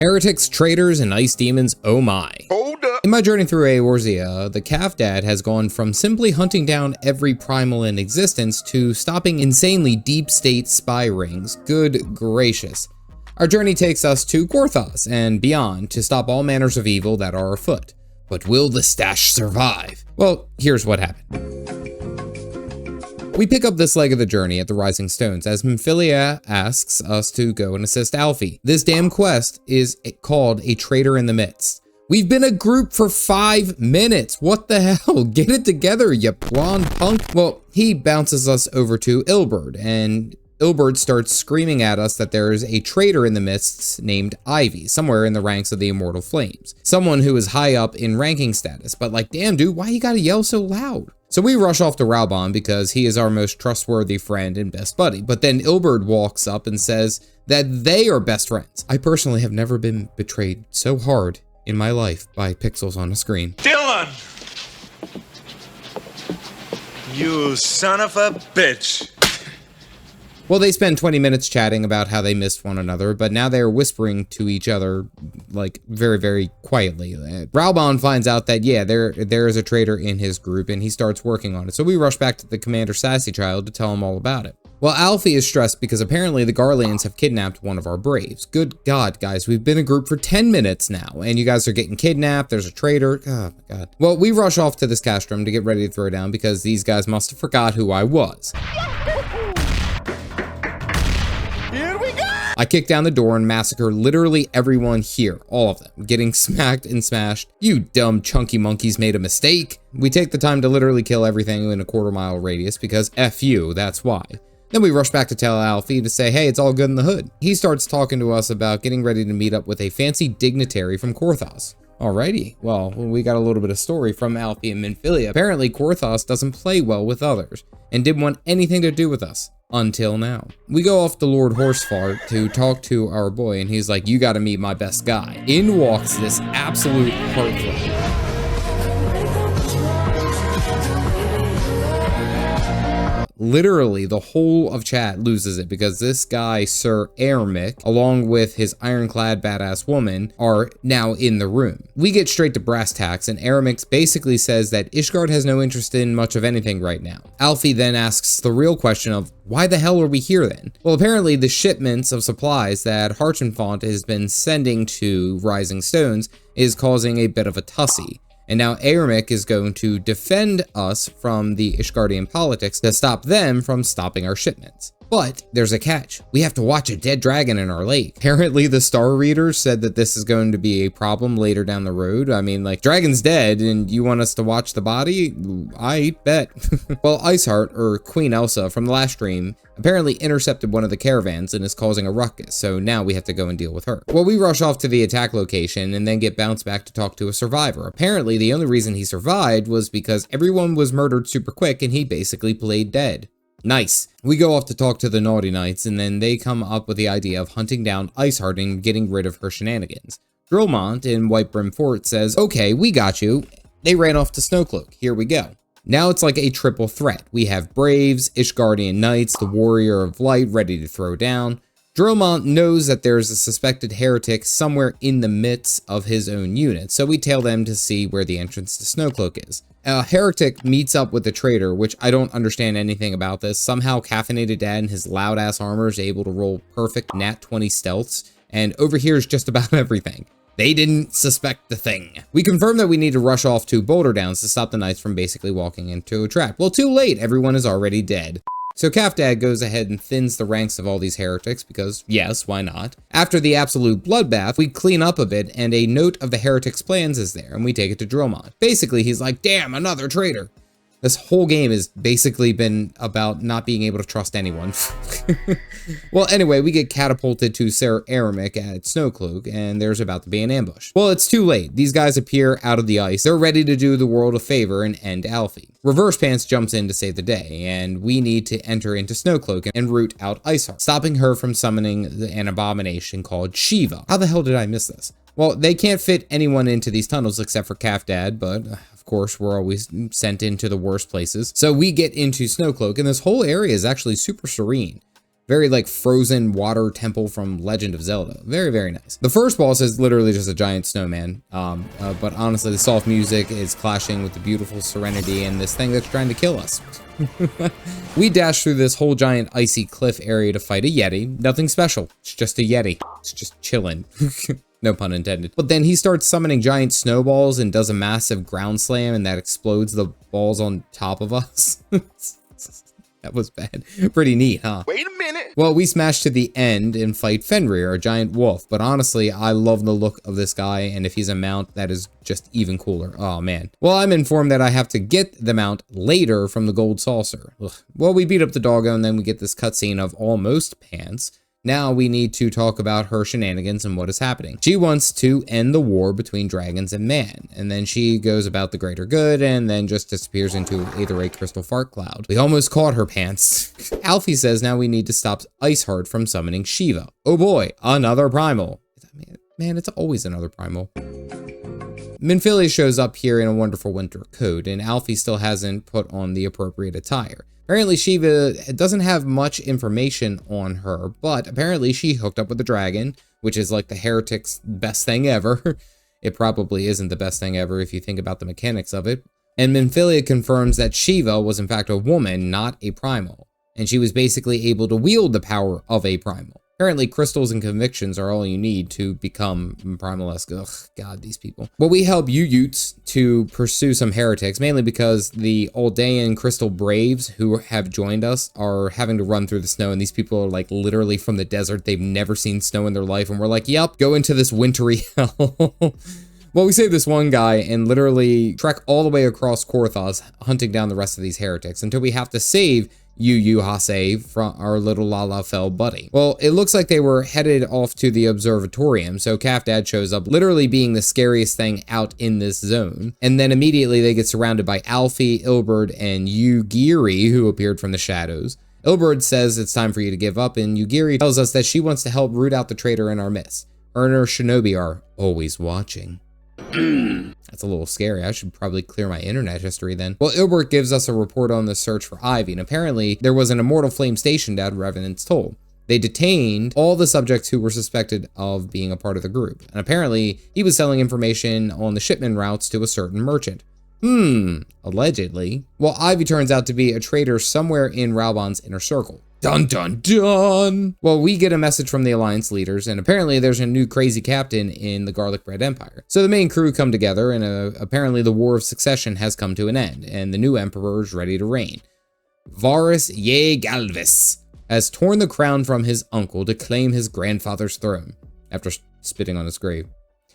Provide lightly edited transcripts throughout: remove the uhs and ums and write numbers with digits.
Heretics, traitors, and ice demons, oh my. Hold up. In my journey through Eorzea, the Caff Dad has gone from simply hunting down every primal in existence to stopping insanely deep state spy rings. Good gracious. Our journey takes us to Korthos and beyond to stop all manners of evil that are afoot. But will the stash survive? Well, here's what happened. We pick up this leg of the journey at the Rising Stones as Memphilia asks us to go and assist Alfie. This damn quest is called a Traitor in the Midst. We've been a group for 5 minutes. What the hell? Get it together, you blonde punk. Well, he bounces us over to Ilberd, and Ilberd starts screaming at us that there is a traitor in the midst named Ivy, somewhere in the ranks of the Immortal Flames. Someone who is high up in ranking status, but like, damn dude, why you gotta yell so loud? So we rush off to Raubon because he is our most trustworthy friend and best buddy. But then Ilberd walks up and says that they are best friends. I personally have never been betrayed so hard in my life by pixels on a screen. Dylan! You son of a bitch. Well, they spend 20 minutes chatting about how they missed one another, but now they're whispering to each other, like, very, very quietly. Raubon finds out that, yeah, there is a traitor in his group, and he starts working on it. So we rush back to the Commander Sassy Child to tell him all about it. Well, Alfie is stressed because apparently the Garleans have kidnapped one of our braves. Good God, guys, we've been a group for 10 minutes now, and you guys are getting kidnapped. There's a traitor. Oh, my God. Well, we rush off to this castrum to get ready to throw down because these guys must have forgot who I was. I kick down the door and massacre literally everyone here, all of them, getting smacked and smashed. You dumb chunky monkeys made a mistake. We take the time to literally kill everything in a quarter-mile radius because F you, that's why. Then we rush back to tell Alfie to say, hey, it's all good in the hood. He starts talking to us about getting ready to meet up with a fancy dignitary from Korthos. Alrighty, well, we got a little bit of story from Alfie and Memphilia. Apparently, Korthos doesn't play well with others and didn't want anything to do with us. Until now. We go off to Lord Horsefart to talk to our boy, and he's like, you gotta meet my best guy. In walks this absolute heartthrob. Literally, the whole of chat loses it because this guy, Sir Ermic, along with his ironclad badass woman, are now in the room. We get straight to brass tacks, and Ermic basically says that Ishgard has no interest in much of anything right now. Alfie then asks the real question of, why the hell are we here then? Well, apparently the shipments of supplies that Harchenfont has been sending to Rising Stones is causing a bit of a tussy. And now Ermic is going to defend us from the Ishgardian politics to stop them from stopping our shipments. But there's a catch. We have to watch a dead dragon in our lake. Apparently the Star Readers said that this is going to be a problem later down the road. I mean, like, dragon's dead and you want us to watch the body? I bet. Well, Iceheart, or Queen Elsa from the last stream, apparently intercepted one of the caravans and is causing a ruckus, so now we have to go and deal with her. Well, we rush off to the attack location and then get bounced back to talk to a survivor. Apparently, the only reason he survived was because everyone was murdered super quick and he basically played dead. Nice. We go off to talk to the Naughty Knights, and then they come up with the idea of hunting down Iceheart and getting rid of her shenanigans. Drillmont in Whitebrim Fort says, okay, we got you. They ran off to Snowcloak. Here we go. Now it's like a triple threat. We have Braves, Ishgardian Knights, the Warrior of Light ready to throw down. Drillmont knows that there's a suspected heretic somewhere in the midst of his own unit, so we tail them to see where the entrance to Snowcloak is. A heretic meets up with the traitor, which I don't understand anything about this. Somehow Caffeinated Dad in his loud-ass armor is able to roll perfect nat 20 stealths, and overhears just about everything. They didn't suspect a thing. We confirm that we need to rush off to Boulder Downs to stop the Knights from basically walking into a trap. Well, too late, everyone is already dead. So Caff Dad goes ahead and thins the ranks of all these heretics because, yes, why not? After the absolute bloodbath, we clean up a bit and a note of the heretic's plans is there and we take it to Drillmont. Basically, he's like, damn, another traitor. This whole game has basically been about not being able to trust anyone. Well, anyway, we get catapulted to Sir Ermic at Snowcloak, and there's about to be an ambush. Well, it's too late. These guys appear out of the ice. They're ready to do the world a favor and end Alfie. Reverse Pants jumps in to save the day, and we need to enter into Snowcloak and root out Iceheart, stopping her from summoning an abomination called Shiva. How the hell did I miss this? Well, they can't fit anyone into these tunnels except for Caff Dad, but of course, we're always sent into the worst places. So we get into Snowcloak, and this whole area is actually super serene. Very like frozen water temple from Legend of Zelda. Very, very nice. The first boss is literally just a giant snowman. But honestly, the soft music is clashing with the beautiful serenity and this thing that's trying to kill us. We dash through this whole giant icy cliff area to fight a Yeti. Nothing special. It's just a Yeti. It's just chilling. No pun intended. But then he starts summoning giant snowballs and does a massive ground slam, and that explodes the balls on top of us. That was bad. Pretty neat, huh? Wait a minute. Well, we smash to the end and fight Fenrir, a giant wolf. But honestly, I love the look of this guy, and if he's a mount, that is just even cooler. Oh, man. Well, I'm informed that I have to get the mount later from the gold saucer. Ugh. Well, we beat up the doggo, and then we get this cutscene of almost Pants. Now we need to talk about her shenanigans and what is happening. She wants to end the war between dragons and man, and then she goes about the greater good and then just disappears into either a crystal fart cloud. We almost caught her, Pants. Alfie says now we need to stop Iceheart from summoning Shiva. Oh boy, another primal. Man, it's always another primal. Minfilia shows up here in a wonderful winter coat, and Alfie still hasn't put on the appropriate attire. Apparently, Shiva doesn't have much information on her, but apparently she hooked up with the dragon, which is like the heretic's best thing ever. It probably isn't the best thing ever if you think about the mechanics of it. And Minfilia confirms that Shiva was in fact a woman, not a primal, and she was basically able to wield the power of a primal. Apparently, crystals and convictions are all you need to become primalesque. Ugh, God, these people. Well, we help Utes to pursue some heretics, mainly because the Aldean Crystal Braves who have joined us are having to run through the snow, and these people are like literally from the desert. They've never seen snow in their life, and we're like, yep, go into this wintry hell. Well, we save this one guy and literally trek all the way across Korthos, hunting down the rest of these heretics until we have to save Hase from our little Lalafell buddy. Well, it looks like they were headed off to the observatorium, so Calf Dad shows up, literally being the scariest thing out in this zone. And then immediately they get surrounded by Alfie, Ilberd, and Yugiri, who appeared from the shadows. Ilberd says it's time for you to give up, and Yugiri tells us that she wants to help root out the traitor in our midst. Her and her shinobi are always watching. That's a little scary. I should probably clear my internet history then. Well, Ilbert gives us a report on the search for Ivy, and apparently there was an Immortal Flame stationed at Revenant's Toll. They detained all the subjects who were suspected of being a part of the group, and apparently he was selling information on the shipment routes to a certain merchant. Allegedly. Well, Ivy turns out to be a traitor somewhere in Raubon's inner circle. Dun dun dun! Well, we get a message from the Alliance leaders, and apparently there's a new crazy captain in the Garlic Bread Empire. So the main crew come together, and apparently the War of Succession has come to an end, and the new emperor is ready to reign. Varus Ye Galvis has torn the crown from his uncle to claim his grandfather's throne, after spitting on his grave.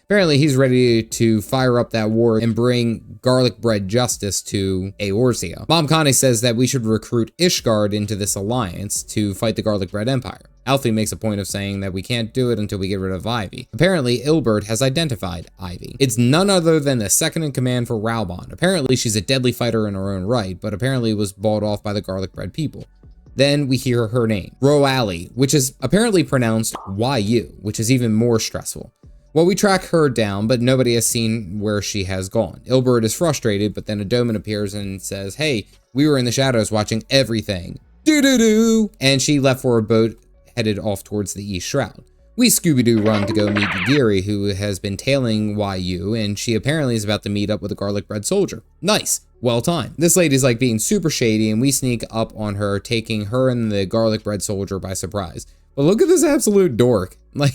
Apparently, he's ready to fire up that war and bring garlic bread justice to Eorzea. Mom Connie says that we should recruit Ishgard into this alliance to fight the Garlic Bread Empire. Alfie makes a point of saying that we can't do it until we get rid of Ivy. Apparently, Ilbert has identified Ivy. It's none other than the second in command for Raubon. Apparently, she's a deadly fighter in her own right, but apparently was bought off by the Garlic Bread people. Then we hear her name, Roali, which is apparently pronounced YU, which is even more stressful. Well, we track her down, but nobody has seen where she has gone. Ilbert is frustrated, but then a Doman appears and says, hey, we were in the shadows watching everything. Doo-doo-doo! And she left for a boat headed off towards the East Shroud. We Scooby-Doo run to go meet Yugiri, who has been tailing YU, and she apparently is about to meet up with a garlic bread soldier. Nice. Well timed. This lady's like being super shady, and we sneak up on her, taking her and the garlic bread soldier by surprise. But look at this absolute dork. Like...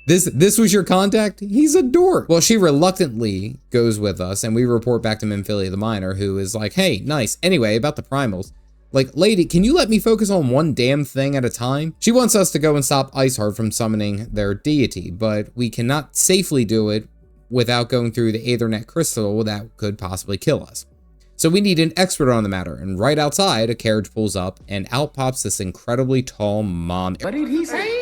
This was your contact? He's a dork. Well, she reluctantly goes with us, and we report back to Minfilia the Miner, who is like, hey, nice. Anyway, about the primals. Like, lady, can you let me focus on one damn thing at a time? She wants us to go and stop Iceheart from summoning their deity, but we cannot safely do it without going through the Aethernet crystal that could possibly kill us. So we need an expert on the matter, and right outside, a carriage pulls up, and out pops this incredibly tall mom. What did he say?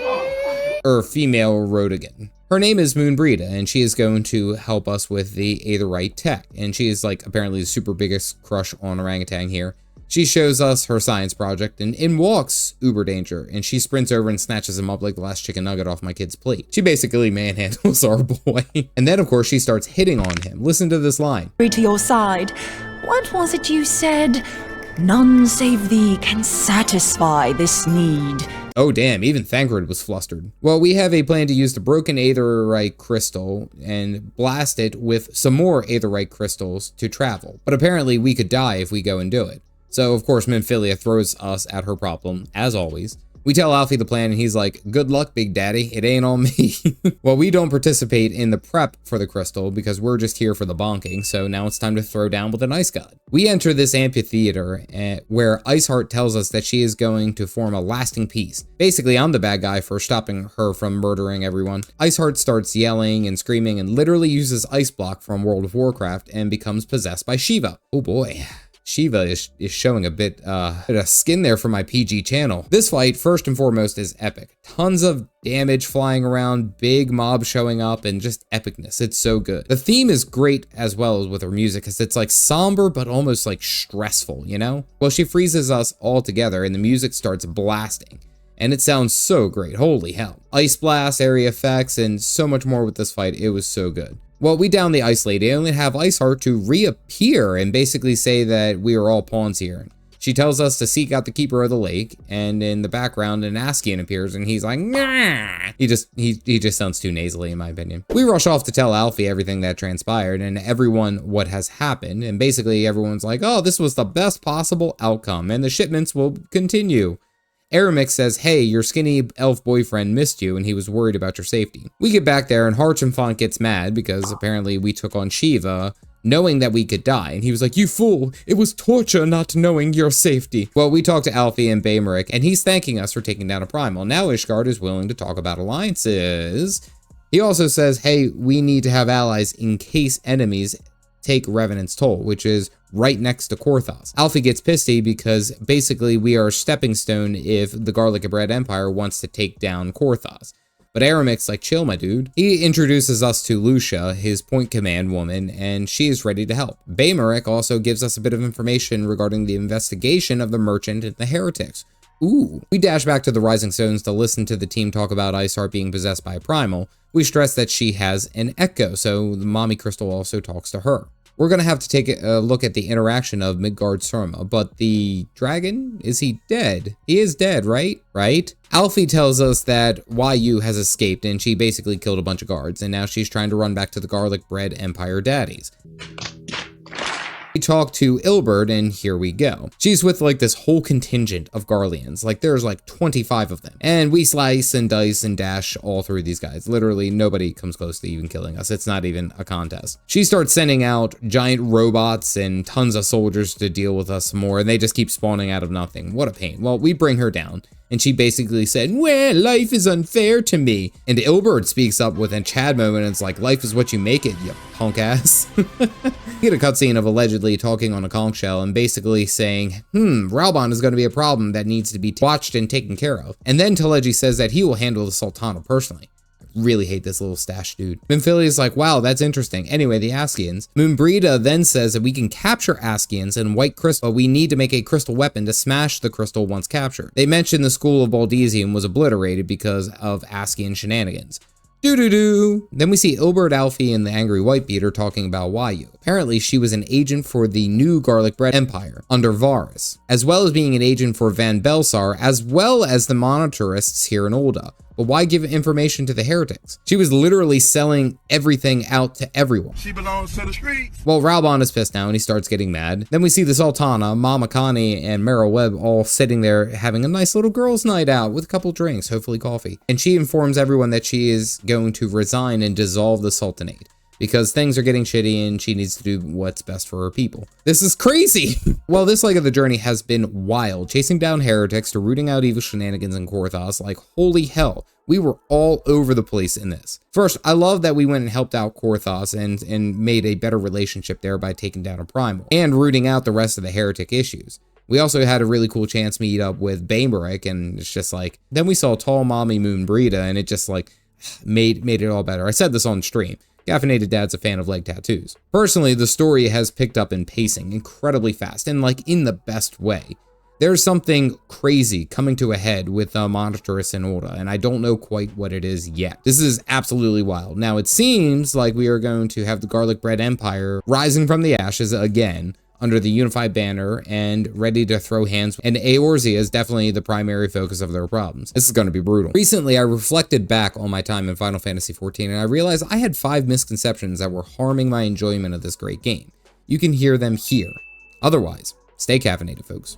Female Rodigan. Her name is Moonbrita, and she is going to help us with the Aetherite tech, and she is like apparently the super biggest crush on orangutan here. She shows us her science project, and in walks Uber Danger, and she sprints over and snatches him up like the last chicken nugget off my kid's plate. She basically manhandles our boy. And then of course she starts hitting on him. Listen to this line. To your side. What was it you said? None save thee can satisfy this need. Oh damn, even Thancred was flustered. Well, we have a plan to use the broken aetherite crystal and blast it with some more aetherite crystals to travel. But apparently we could die if we go and do it. So of course Minfilia throws us at her problem, as always. We tell Alfie the plan and he's like, good luck, Big Daddy, it ain't on me. Well, we don't participate in the prep for the crystal because we're just here for the bonking, so now it's time to throw down with an ice god. We enter this amphitheater where Iceheart tells us that she is going to form a lasting peace. Basically, I'm the bad guy for stopping her from murdering everyone. Iceheart starts yelling and screaming and literally uses Ice Block from World of Warcraft and becomes possessed by Shiva. Oh boy. Shiva is showing a bit of skin there for my PG channel. This fight, first and foremost, is epic. Tons of damage flying around, big mobs showing up, and just epicness. It's so good. The theme is great as well as with her music, because it's like somber, but almost like stressful, you know? Well, she freezes us all together, and the music starts blasting. And it sounds so great, holy hell. Ice Blast, area effects, and so much more with this fight. It was so good. Well, we down the Ice Lady and only have Iceheart to reappear and basically say that we are all pawns here. She tells us to seek out the Keeper of the Lake, and in the background an Askian appears and he's like, nah! He just sounds too nasally in my opinion. We rush off to tell Alfie everything that transpired and everyone what has happened, and basically everyone's like, oh, this was the best possible outcome and the shipments will continue. Aramix says, hey, your skinny elf boyfriend missed you and he was worried about your safety. We get back there and Harchenfant gets mad because apparently we took on Shiva knowing that we could die. And he was like, you fool, it was torture not knowing your safety. Well, we talked to Alfie and Baymeric and he's thanking us for taking down a primal. Now Ishgard is willing to talk about alliances. He also says, hey, we need to have allies in case enemies take Revenant's Toll, which is right next to Korthos. Alfie gets pissy because basically we are a stepping stone if the Garlic Bread Empire wants to take down Korthos. But Aramic's like, chill, my dude. He introduces us to Lucia, his point command woman, and she is ready to help. Baymeric also gives us a bit of information regarding the investigation of the merchant and the heretics. Ooh. We dash back to the Rising Stones to listen to the team talk about Iceheart being possessed by a primal. We stress that she has an echo, so the mommy crystal also talks to her. We're going to have to take a look at the interaction of Midgard Surma, but the dragon, is he dead? He is dead, right? Right? Alfie tells us that YU has escaped and she basically killed a bunch of guards, and now she's trying to run back to the Garlic Bread Empire daddies. We talk to Ilberd and here we go. She's with like this whole contingent of Garleans, like there's like 25 of them. And we slice and dice and dash all through these guys. Literally nobody comes close to even killing us. It's not even a contest. She starts sending out giant robots and tons of soldiers to deal with us more, and they just keep spawning out of nothing. What a pain. Well, we bring her down. And she basically said, well, life is unfair to me. And Ilberd speaks up with a Chad moment and it's like, life is what you make it, you punk ass. We get a cutscene of allegedly talking on a conch shell and basically saying, Ralbon is going to be a problem that needs to be watched and taken care of. And then Teleji says that he will handle the Sultana personally. Really hate this little stash dude. Minfilia is like, wow, that's interesting. Anyway, the Askians. Moonbrita then says that we can capture Askians and white crystal, but we need to make a crystal weapon to smash the crystal once captured. They mentioned the school of Baldesium was obliterated because of Askian shenanigans. Doo-doo-doo. Then we see Ilberd, Alfie, and the Angry Whitebeater talking about YU. Apparently, she was an agent for the new Garlic Bread Empire under Varus, as well as being an agent for Van Belsar, as well as the Monitorists here in Ul'dah. But why give information to the heretics? She was literally selling everything out to everyone. She belongs to the streets. Well, Ralbon is pissed now and he starts getting mad. Then we see the Sultana, Mama Connie, and Meryl Webb all sitting there having a nice little girls' night out with a couple drinks, hopefully coffee. And she informs everyone that she is going to resign and dissolve the Sultanate, because things are getting shitty and she needs to do what's best for her people. This is crazy! Well, this leg of the journey has been wild, chasing down heretics to rooting out evil shenanigans in Korthos. Like, holy hell, we were all over the place in this. First, I love that we went and helped out Korthos and made a better relationship there by taking down a primal and rooting out the rest of the heretic issues. We also had a really cool chance meet up with Baymeric, and it's just like, then we saw Tall Mommy Moonbrita, and it just like made it all better. I said this on stream. Caffeinated Dad's a fan of leg tattoos. Personally, the story has picked up in pacing incredibly fast and like in the best way. There's something crazy coming to a head with Monitorists in Ul'dah, and I don't know quite what it is yet. This is absolutely wild. Now, it seems like we are going to have the Garlic Bread Empire rising from the ashes again, under the unified banner and ready to throw hands, and Eorzea is definitely the primary focus of their problems. This is going to be brutal. Recently, I reflected back on my time in Final Fantasy XIV, and I realized I had 5 misconceptions that were harming my enjoyment of this great game. You can hear them here. Otherwise, stay caffeinated, folks.